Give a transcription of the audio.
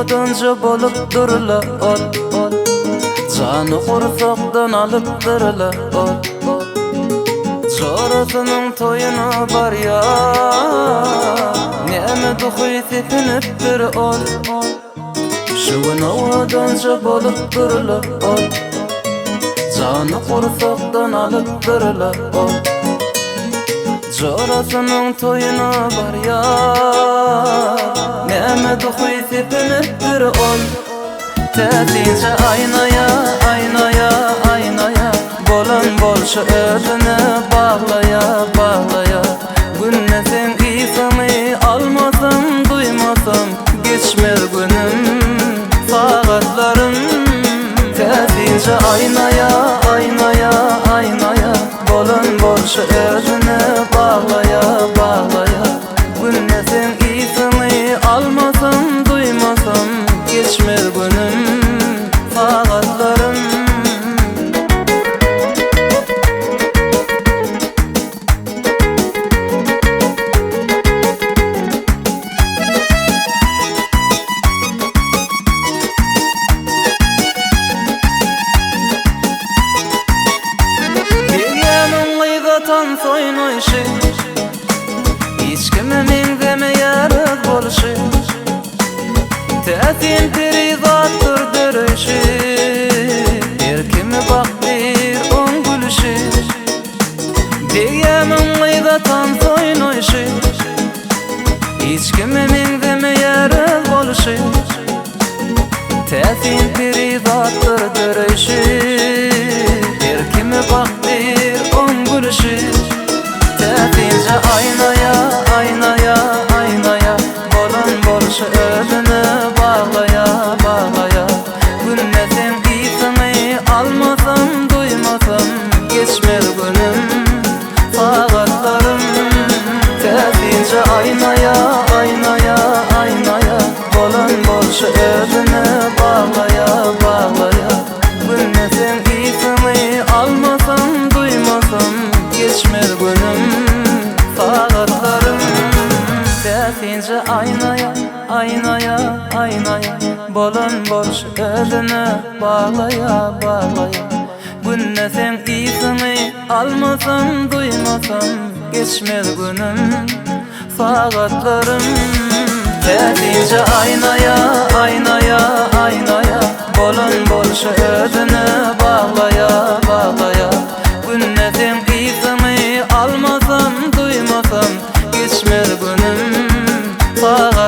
odanca bolup durla ol ol. Canı kursakdan alıp durla ol ol. Çorasının toyuna var ya, neme duhuy tepinip bir ol ol. Şuğuna odanca bolup durla ol. Canı kursaktan alıp durla ol. Çorasının toyuna var ya, neme duhuy tepinip bir ol. Tetince aynaya, aynaya, aynaya, bolan bolşa özüne bağlaya, bağlaya. Günnesin ismi almasam, duymasam, geçmer günüm, saatlarım. Tetince aynaya, aynaya, aynaya, bolan bolşa özüne bağlaya, bağlaya. Günnesin ismi almasam, duymasam, geçmer günüm, saatlarım. Bilgenin gıydatan soynoyşu, hiç kime min demeyer bolşu. Tetin perizattır dörüşü, bir kimi bak bir on gülüşü. Diyemin gıydatan soynoyşu, hiç kimi min demeyer bolşu. Tetin perizattır dörüşü, bir kimi bak bir on gülüşü. Tetince aynaya, aynaya, aynaya, bolan bolşa özüne bağlaya, bağlaya. Günnesin ismi almasam, duymasam, geçmer günüm, saatlarım. Tetince aynaya, aynaya, aynaya, bolan bolşa özüne bağlaya, bağlaya. Günnesin ismi almasam, duymasam, geçmer günüm, saatlarım. Tetince aynaya, aynaya, aynaya, bolan bolşa özüne bağlaya, bağlaya. Günnesin ismi almasam, duymasam, geçmer günüm, saatlarım. Tetince aynaya, aynaya, aynaya, bolan bolşa özüne bağlaya, bağlaya. Günnesin ismi almasam, duymasam, geçmer günüm, saatlarım.